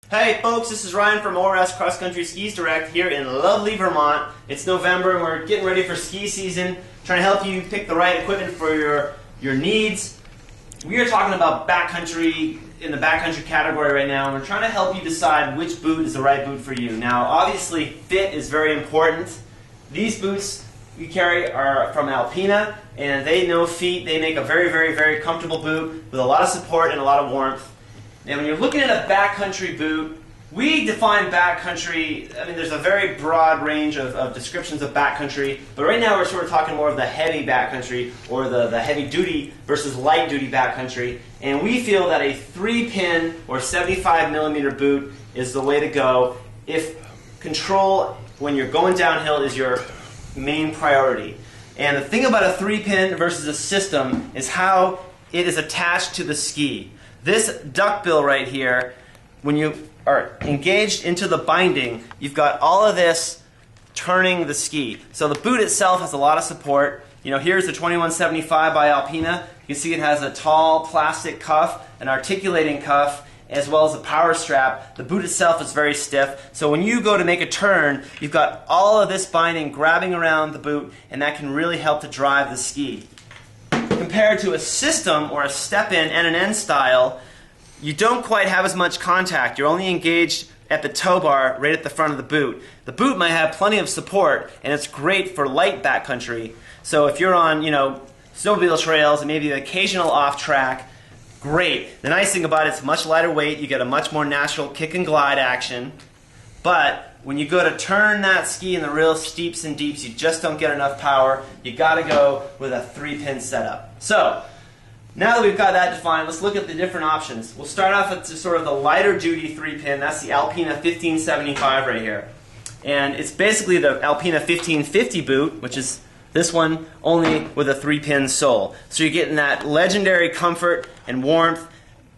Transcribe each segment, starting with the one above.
Hey folks, this is Ryan from ORS Cross Country Skis Direct here in lovely Vermont. It's November and we're getting ready for ski season, trying to help you pick the right equipment for your needs. We are talking about backcountry in the backcountry category right now, and we're trying to help you decide which boot is the right boot for you. Now obviously fit is very important. These boots we carry are from Alpina, and they know feet. They make a very comfortable boot with a lot of support and a lot of warmth. And when you're looking at a backcountry boot, we define backcountry, I mean there's a very broad range of descriptions of backcountry, but right now we're sort of talking more of the heavy backcountry, or the heavy duty versus light duty backcountry. And we feel that a 3-pin or 75mm boot is the way to go if control when you're going downhill is your main priority. And the thing about a 3-pin versus a system is how it is attached to the ski. This duckbill right here, when you are engaged into the binding, you've got all of this turning the ski. So the boot itself has a lot of support. You know, here's the 2175 by Alpina. You can see it has a tall plastic cuff, an articulating cuff, as well as a power strap. The boot itself is very stiff. So when you go to make a turn, you've got all of this binding grabbing around the boot, and that can really help to drive the ski. Compared to a system or a step-in and an end style, you don't quite have as much contact. You're only engaged at the tow bar right at the front of the boot. The boot might have plenty of support, and it's great for light backcountry. So if you're on, snowmobile trails and maybe the occasional off track, great. The nice thing about it, it's much lighter weight. You get a much more natural kick and glide action. But when you go to turn that ski in the real steeps and deeps, you just don't get enough power. You got to go with a 3-pin setup. So now that we've got that defined, let's look at the different options. We'll start off with sort of the lighter duty 3-pin. That's the Alpina 1575 right here. And it's basically the Alpina 1550 boot, which is this one only with a 3-pin sole. So you're getting that legendary comfort and warmth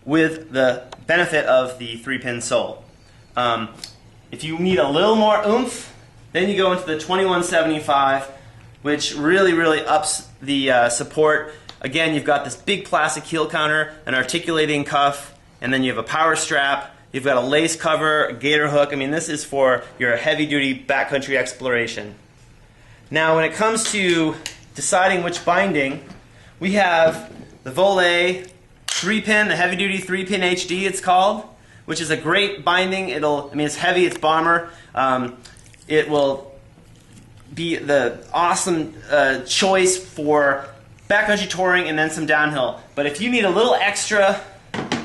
with the benefit of the 3-pin sole. If you need a little more oomph, then you go into the 2175, which really ups the support. Again, you've got this big plastic heel counter, an articulating cuff, and then you have a power strap. You've got a lace cover, a gator hook. I mean, this is for your heavy-duty backcountry exploration. Now, when it comes to deciding which binding, we have the Volet 3-pin, the heavy-duty 3-pin HD it's called, which is a great binding. It's heavy, it's bomber. It will be the awesome choice for backcountry touring and then some downhill. But if you need a little extra,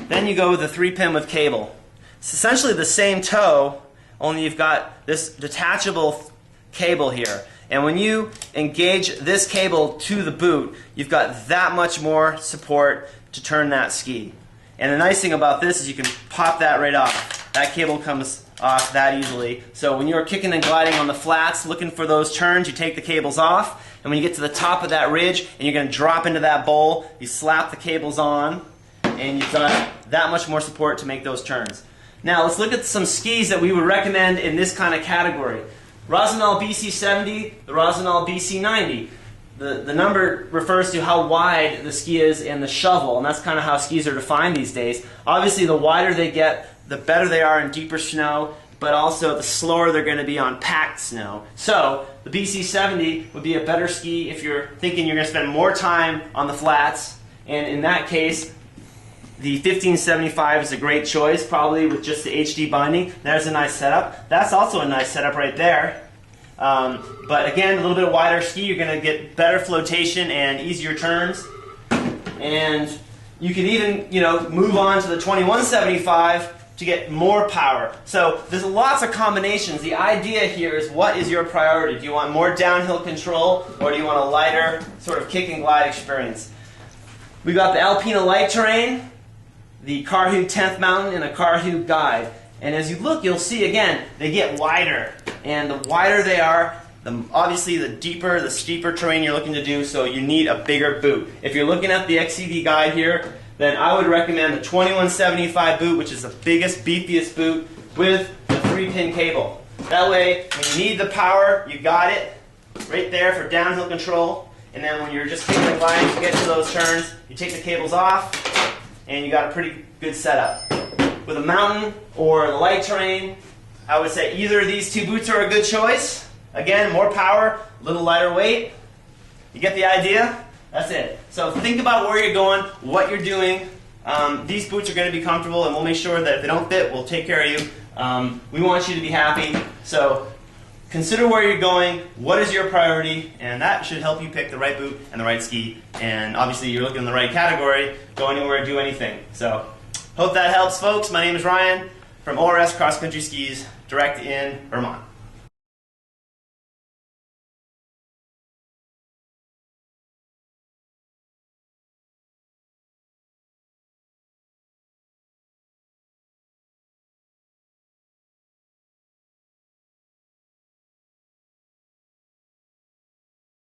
then you go with the 3-pin with cable. It's essentially the same toe, only you've got this detachable cable here. And when you engage this cable to the boot, you've got that much more support to turn that ski. And the nice thing about this is you can pop that right off. That cable comes off that easily. So when you're kicking and gliding on the flats, looking for those turns, you take the cables off. And when you get to the top of that ridge and you're going to drop into that bowl, you slap the cables on, and you've got that much more support to make those turns. Now let's look at some skis that we would recommend in this kind of category. Rossignol BC 70, the Rossignol BC 90. The number refers to how wide the ski is in the shovel, and that's kind of how skis are defined these days. Obviously, the wider they get, the better they are in deeper snow, but also the slower they're going to be on packed snow. So the BC 70 would be a better ski if you're thinking you're going to spend more time on the flats, and in that case, the 1575 is a great choice, probably with just the HD binding. There's a nice setup. That's also a nice setup right there. But again, a little bit wider ski, you're going to get better flotation and easier turns. And you can even, move on to the 2175 to get more power. So there's lots of combinations. The idea here is, what is your priority? Do you want more downhill control, or do you want a lighter sort of kick and glide experience? We've got the Alpina Light Terrain, the Carhu 10th Mountain, and a Carhu Guide. And as you look, you'll see again, they get wider. And the wider they are, obviously the deeper, the steeper terrain you're looking to do, so you need a bigger boot. If you're looking at the XCD guide here, then I would recommend the 2175 boot, which is the biggest, beefiest boot, with the 3-pin cable. That way, when you need the power, you got it right there for downhill control. And then when you're just kicking and gliding to get to those turns, you take the cables off, and you got a pretty good setup. with a mountain or the light terrain, I would say either of these two boots are a good choice. Again, more power, a little lighter weight. You get the idea? That's it. So think about where you're going, what you're doing. These boots are going to be comfortable, and we'll make sure that if they don't fit, we'll take care of you. We want you to be happy. So consider where you're going, what is your priority, and that should help you pick the right boot and the right ski. And obviously you're looking in the right category, go anywhere, do anything. So hope that helps, folks. My name is Ryan from ORS Cross Country Skis, direct in Vermont.